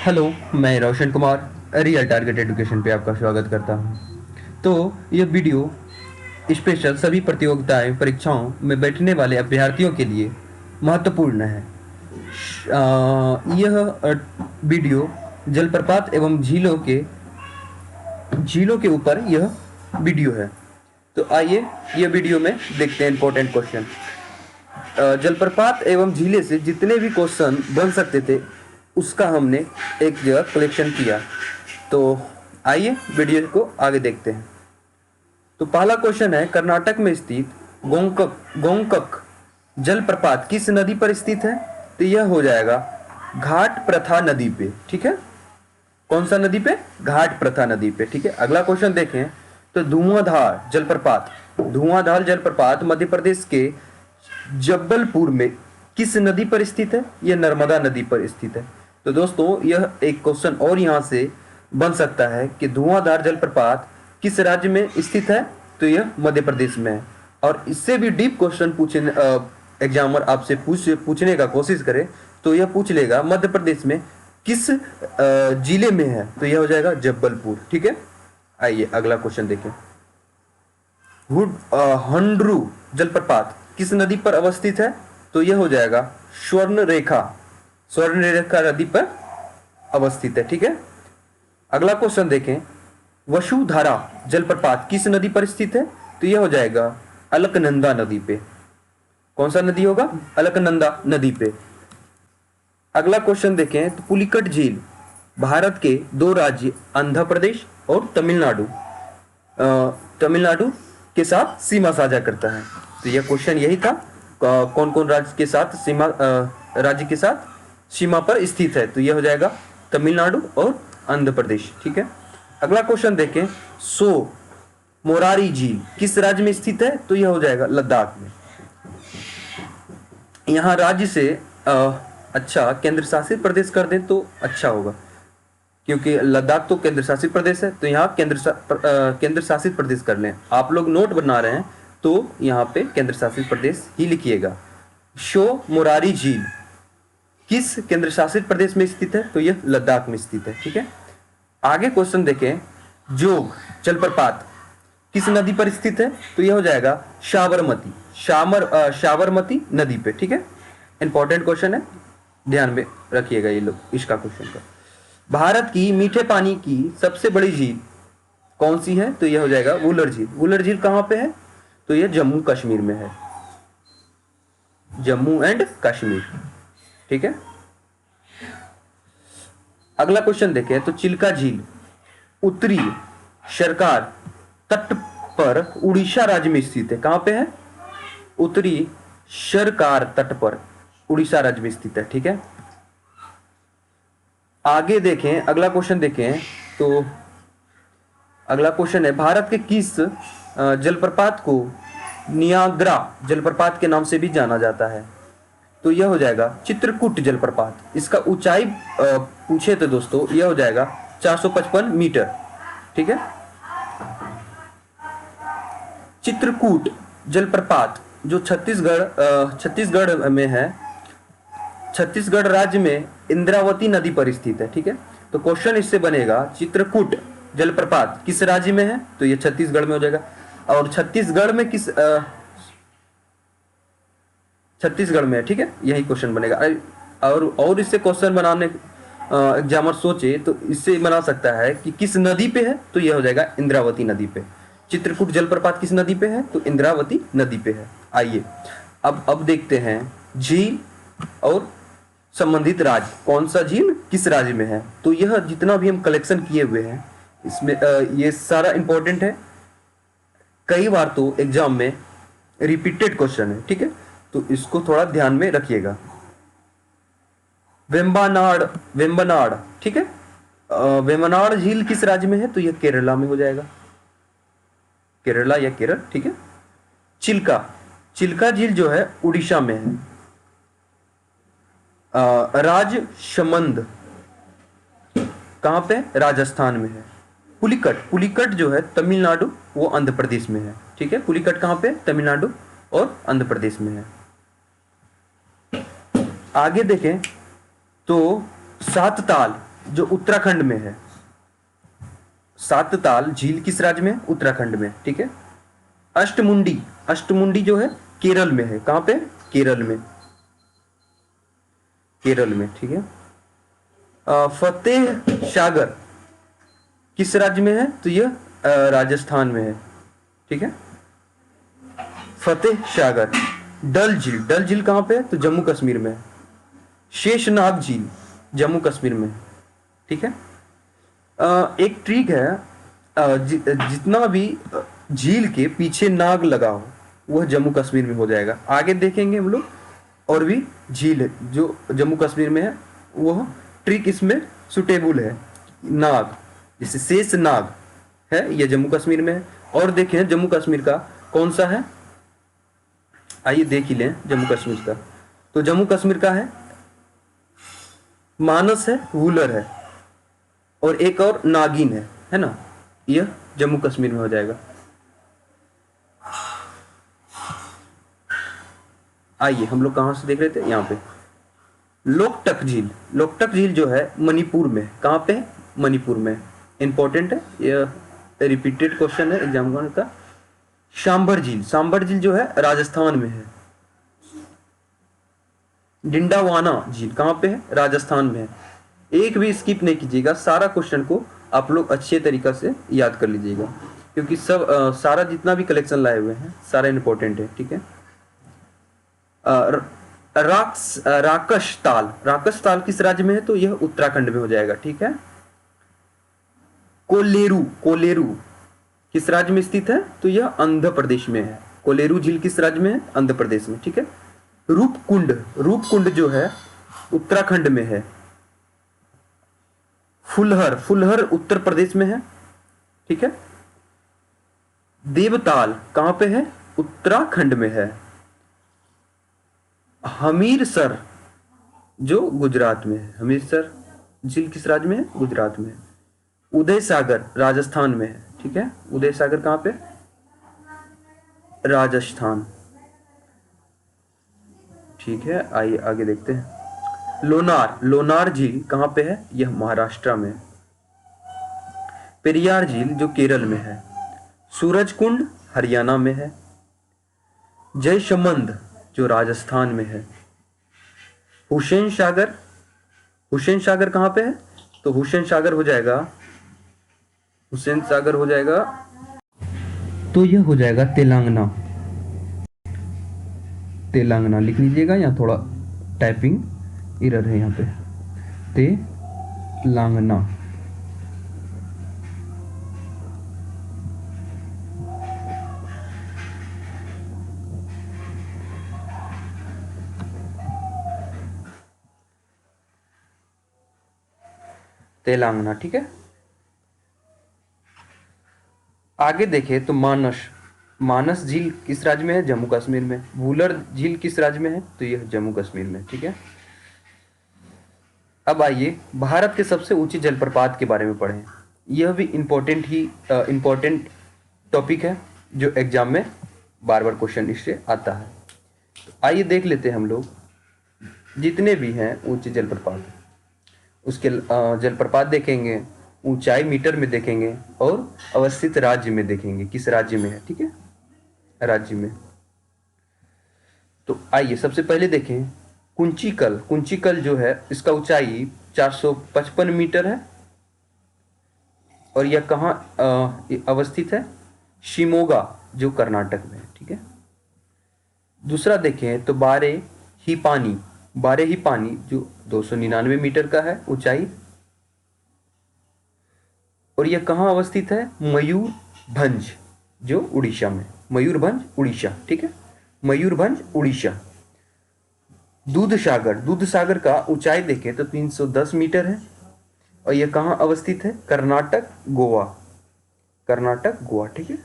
Hello, मैं Roshan Kumar real target education पे आपका स्वागत करता हूँ। तो यह वीडियो स्पेशल सभी प्रतियोगिताएं परीक्षाओं में बैठने वाले अभ्यर्थियों के लिए महत्वपूर्ण है। यह वीडियो जलप्रपात एवं झीलों के ऊपर यह वीडियो है। तो आइए यह वीडियो में देखते हैं इंपॉर्टेंट क्वेश्चन। जलप्रपात एवं झीले से जितने भी क्वेश्चन बन सकते थे उसका हमने एक जगह कलेक्शन किया। तो आइए वीडियो को आगे देखते हैं। तो पहला क्वेश्चन है, कर्नाटक में स्थित गोंकक जलप्रपात किस नदी पर स्थित है? तो यह हो जाएगा घाट प्रथा नदी पे। ठीक है, कौन सा नदी पे? घाट प्रथा नदी पे। ठीक है, अगला क्वेश्चन देखें तो धुआंधार जलप्रपात मध्य प्रदेश के जबलपुर में किस नदी पर स्थित है? यह नर्मदा नदी पर स्थित है। तो दोस्तों यह एक क्वेश्चन और यहां से बन सकता है कि धुआंधार जलप्रपात किस राज्य में स्थित है? तो यह मध्य प्रदेश में है। और इससे भी डीप क्वेश्चन एग्जामर आपसे पूछने का कोशिश करे तो यह पूछ लेगा मध्य प्रदेश में किस जिले में है? तो यह हो जाएगा जबलपुर। ठीक है, आइए अगला क्वेश्चन देखें। हंड्रू जलप्रपात किस नदी पर अवस्थित है? तो यह हो जाएगा स्वर्ण रेखा नदी पर अवस्थित है। ठीक है, अगला क्वेश्चन देखें। वसुधारा जलप्रपात किस नदी पर स्थित है? तो यह हो जाएगा अलकनंदा नदी पे। कौन सा नदी होगा? अलकनंदा नदी पे। अगला क्वेश्चन देखें तो पुलिकट झील भारत के दो राज्य आंध्र प्रदेश और तमिलनाडु के साथ सीमा साझा करता है। तो यह क्वेश्चन यही था, कौन कौन राज्य के साथ सीमा पर स्थित है? तो यह हो जाएगा तमिलनाडु और आंध्र प्रदेश। ठीक है, अगला क्वेश्चन देखें। मोरारी झील किस राज्य में स्थित है? तो यह हो जाएगा लद्दाख में। यहाँ राज्य से अच्छा केंद्र शासित प्रदेश कर दें तो अच्छा होगा, क्योंकि लद्दाख तो केंद्र शासित प्रदेश है। तो यहाँ केंद्र शासित प्रदेश कर लें। आप लोग नोट बना रहे हैं तो यहाँ पे केंद्र शासित प्रदेश ही लिखिएगा। मोरारी झील किस केंद्र शासित प्रदेश में स्थित है? तो यह लद्दाख में स्थित है। ठीक है, आगे क्वेश्चन देखें। जोग जलप्रपात किस नदी पर स्थित है? तो यह हो जाएगा साबरमती नदी पे। ठीक है, इंपॉर्टेंट क्वेश्चन है, ध्यान में रखिएगा ये लोग इसका क्वेश्चन का। भारत की मीठे पानी की सबसे बड़ी झील कौन सी है? तो यह हो जाएगा वुलर झील। वुलर झील कहां पे है? तो यह जम्मू कश्मीर में है, जम्मू एंड कश्मीर। ठीक है, अगला क्वेश्चन देखें तो चिल्का झील उत्तरी सरकार तट पर उड़ीसा राज्य में स्थित है। कहां पे है? उत्तरी सरकार तट पर उड़ीसा राज्य में स्थित है। ठीक है, आगे देखें, अगला क्वेश्चन देखें तो अगला क्वेश्चन है, भारत के किस जलप्रपात को नियाग्रा जलप्रपात के नाम से भी जाना जाता है? तो यह हो जाएगा चित्रकूट जलप्रपात। इसका ऊंचाई पूछे तो दोस्तों यह हो जाएगा 455 मीटर। ठीक है, चित्रकूट जलप्रपात जो छत्तीसगढ़ में है, छत्तीसगढ़ राज्य में इंद्रावती नदी पर स्थित है। ठीक है, तो क्वेश्चन इससे बनेगा चित्रकूट जलप्रपात किस राज्य में है? तो ये छत्तीसगढ़ में हो जाएगा। और छत्तीसगढ़ में छत्तीसगढ़ में है। ठीक है, यही क्वेश्चन बनेगा। और इससे क्वेश्चन बनाने एग्जामर सोचे तो इससे बना सकता है कि किस नदी पे है? तो यह हो जाएगा इंद्रावती नदी पे। चित्रकूट जलप्रपात किस नदी पे है? तो इंद्रावती नदी पे है। आइए अब देखते हैं झील और संबंधित राज्य, कौन सा झील किस राज्य में है। तो यह जितना भी हम कलेक्शन किए हुए हैं इसमें ये सारा इंपॉर्टेंट है। कई बार तो एग्जाम में रिपीटेड क्वेश्चन है। ठीक है, तो इसको थोड़ा ध्यान में रखिएगा। वेम्बनाड ठीक है, वेम्बनाड झील किस राज्य में है? तो यह केरला में हो जाएगा, केरला या केरल। ठीक है, चिल्का झील जो है उड़ीसा में है। राजसमंद कहां पे? राजस्थान में है। पुलिकट जो है तमिलनाडु, वो आंध्र प्रदेश में है। ठीक है, पुलिकट कहां पे? तमिलनाडु और आंध्र प्रदेश में है। आगे देखें तो सात ताल जो उत्तराखंड में है। सात ताल झील किस राज्य में? उत्तराखंड में, ठीक है। अष्टमुंडी, अष्टमुंडी जो है केरल में है। कहां पे? केरल में, केरल में, ठीक है। फतेह सागर किस राज्य में है? तो यह राजस्थान में है, ठीक है। फतेह सागर। डल झील, डल झील कहां पे है? तो जम्मू कश्मीर में है। शेषनाग झील जम्मू कश्मीर में, ठीक है। एक ट्रिक है, जितना भी झील के पीछे नाग लगा हो वह जम्मू कश्मीर में हो जाएगा। आगे देखेंगे हम लोग और भी झील है जो जम्मू कश्मीर में है, वह ट्रिक इसमें सुटेबल है। नाग जैसे शेष नाग है, यह जम्मू कश्मीर में है। और देखें जम्मू कश्मीर का कौन सा है, आइए देख ही लें जम्मू कश्मीर का। तो जम्मू कश्मीर का है मानस है, वूलर है, और एक और नागिन है ना। यह जम्मू कश्मीर में हो जाएगा। आइए हम लोग कहां से देख रहे थे, यहाँ पे लोकटक झील। लोकटक झील जो है मणिपुर में। कहां पे? मणिपुर में। इंपॉर्टेंट है, यह रिपीटेड क्वेश्चन है एग्जाम का। सांभर झील, सांभर झील जो है राजस्थान में है। डिंडावाना झील कहां पे है? राजस्थान में है। एक भी स्किप नहीं कीजिएगा, सारा क्वेश्चन को आप लोग अच्छे तरीका से याद कर लीजिएगा, क्योंकि सब सारा जितना भी कलेक्शन लाए हुए हैं सारा इंपॉर्टेंट है, ठीक है। राकश ताल, राकश ताल किस राज्य में है? तो यह उत्तराखंड में हो जाएगा, ठीक है। कोलेरू, कोलेरू किस राज्य में स्थित है? तो यह आंध्र प्रदेश में है। कोलेरू झील किस राज्य में है? आंध्र प्रदेश में, ठीक है। रूपकुंड, रूपकुंड जो है उत्तराखंड में है। फुलहर, फुलहर उत्तर प्रदेश में है, ठीक है। देवताल कहां पे है? उत्तराखंड में है। हमीरसर जो गुजरात में है। हमीरसर झील किस राज्य में है? गुजरात में है। उदय सागर राजस्थान में है, ठीक है। उदय सागर कहां पे? राजस्थान, ठीक है। आइए आगे देखते हैं। लोनार, लोनार झील कहां पे है? यह महाराष्ट्र में। पेरियार झील जो केरल में है। सूरजकुंड हरियाणा में है। जयसमंद जो राजस्थान में है। हुसैन सागर, हुसैन सागर कहां पे है? तो हुसैन सागर हो जाएगा, हुसैन सागर हो जाएगा, तो यह हो जाएगा तेलंगाना। तेलंगाना लिख लीजिएगा, यहाँ थोड़ा टाइपिंग एरर है यहाँ पे। तेलंगाना, तेलंगाना, ठीक है। आगे देखें तो मानस, मानस झील किस राज्य में है? जम्मू कश्मीर में। वूलर झील किस राज्य में है? तो यह जम्मू कश्मीर में, ठीक है। अब आइए भारत के सबसे ऊंचे जलप्रपात के बारे में पढ़ें। यह भी इम्पोर्टेंट टॉपिक है जो एग्जाम में बार बार क्वेश्चन इससे आता है। तो आइए देख लेते हैं हम लोग जितने भी हैं ऊंचे जलप्रपात, उसके जलप्रपात देखेंगे, ऊंचाई मीटर में देखेंगे, और अवस्थित राज्य में देखेंगे किस राज्य में है, ठीक है, राज्य में। तो आइए सबसे पहले देखें कुंचिकल। कुंचिकल जो है इसका ऊंचाई 455 मीटर है, और यह कहाँ अवस्थित है? शिमोगा जो कर्नाटक में है, ठीक है। दूसरा देखें तो बारे ही पानी, बारे ही पानी जो 299 मीटर का है ऊंचाई, और यह कहाँ अवस्थित है? मयूरभंज जो उड़ीसा में, मयूरभंज उड़ीसा, ठीक है, मयूरभंज उड़ीसा। दूध सागर, दूध सागर का ऊंचाई देखें तो 310 मीटर है, और यह कहाँ अवस्थित है? कर्नाटक गोवा, कर्नाटक गोवा, ठीक है।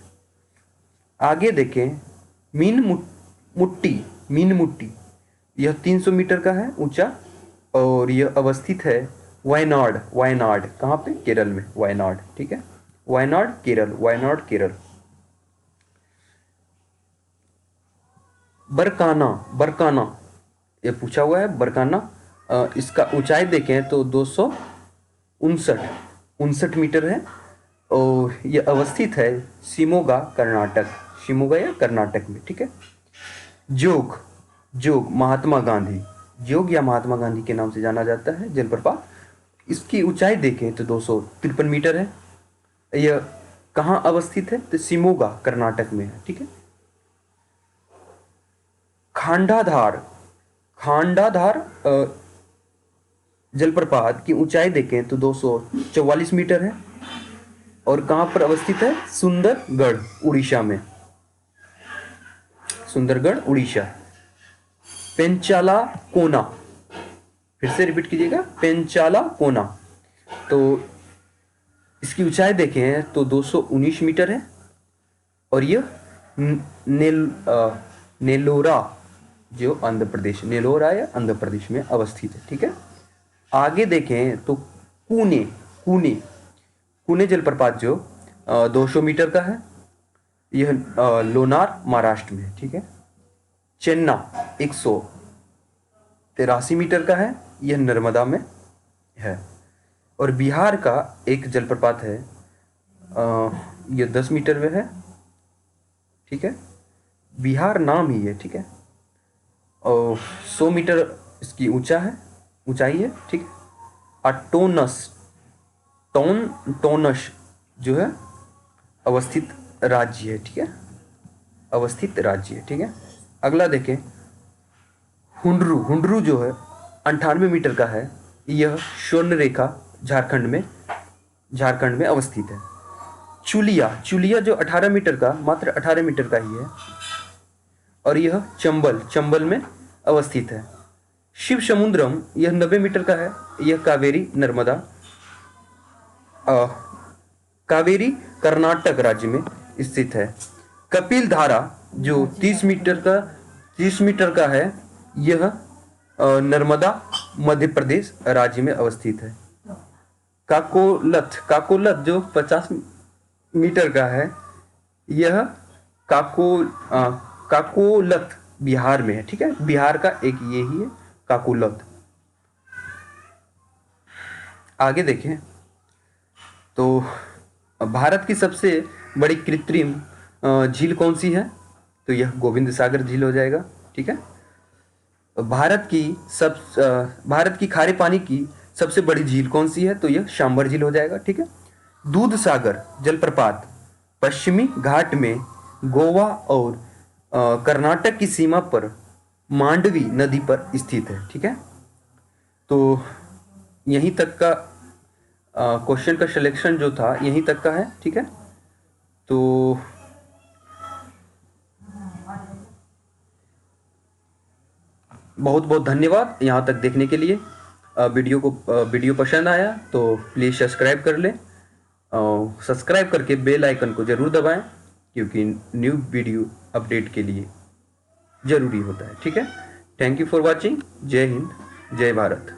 आगे देखें मीन मुट्टी, मीन मुट्टी, यह 300 मीटर का है ऊंचा, और यह अवस्थित है वायनाड, वायनाड कहाँ पे? केरल में, वायनाड, ठीक है, वायनाड केरल, वायनाड केरल। बरकाना, बरकाना ये पूछा हुआ है, बरकाना, इसका ऊंचाई देखें तो 59 59 मीटर है और यह अवस्थित है शिमोगा कर्नाटक, शिमोगा या कर्नाटक में, ठीक है। जोग, जोग महात्मा गांधी, जोग या महात्मा गांधी के नाम से जाना जाता है जलप्रपात। इसकी ऊंचाई देखें तो 253 मीटर है। यह कहाँ अवस्थित है? तो शिमोगा कर्नाटक में है, ठीक है। खांडाधार, खांडाधार जलप्रपात की ऊंचाई देखें तो 244 मीटर है और कहाँ पर अवस्थित है? सुंदरगढ़ उड़ीसा में, सुंदरगढ़ उड़ीसा। पेंचाला कोना, फिर से रिपीट कीजिएगा, पेंचाला कोना। तो इसकी ऊंचाई देखें तो 219 मीटर है और यह नेलोरा जो आंध्र प्रदेश, नेलोरा या आंध्र प्रदेश में अवस्थित है, ठीक है। आगे देखें तो पुणे, पुणे, पुणे जलप्रपात जो 200 मीटर का है, यह लोनार महाराष्ट्र में, ठीक है। चेन्ना 183 मीटर का है, यह नर्मदा में है। और बिहार का एक जलप्रपात है, यह 10 मीटर में है, ठीक है। बिहार नाम ही है, ठीक है। और 100 मीटर इसकी ऊंचाई है, ठीक है। टोनस, टोनस जो है अवस्थित राज्य है, ठीक है, अवस्थित राज्य है, ठीक है। अगला देखें, हुंडरू, हुंडरू जो है 98 मीटर का है, यह स्वर्ण रेखा झारखंड में अवस्थित है। चुलिया, चुलिया जो 18 मीटर का, मात्र 18 मीटर का ही है और यह चंबल में अवस्थित है। शिव समुद्रम यह 90 मीटर का है, यह कावेरी नर्मदा कावेरी कर्नाटक राज्य में स्थित है। कपिल धारा जो 30 मीटर का है, यह नर्मदा मध्य प्रदेश राज्य में अवस्थित है। काकोलथ, काकोलथ जो 50 मीटर का है, यह काकोलथ बिहार में है, ठीक है। बिहार का एक ये ही है काकोलथ। आगे देखें तो भारत की सबसे बड़ी कृत्रिम झील कौन सी है? तो यह गोविंद सागर झील हो जाएगा, ठीक है। भारत की खारे पानी की सबसे बड़ी झील कौन सी है? तो यह शांबर झील हो जाएगा, ठीक है। दूध सागर जलप्रपात पश्चिमी घाट में गोवा और कर्नाटक की सीमा पर मांडवी नदी पर स्थित है, ठीक है। तो यहीं तक का क्वेश्चन का सिलेक्शन जो था यहीं तक का है, ठीक है। तो बहुत बहुत धन्यवाद यहाँ तक देखने के लिए। वीडियो पसंद आया तो प्लीज़ सब्सक्राइब कर लें और सब्सक्राइब करके बेल आइकन को ज़रूर दबाएं क्योंकि न्यू वीडियो अपडेट के लिए ज़रूरी होता है, ठीक है। Thank you for watching. जय हिंद, जय भारत।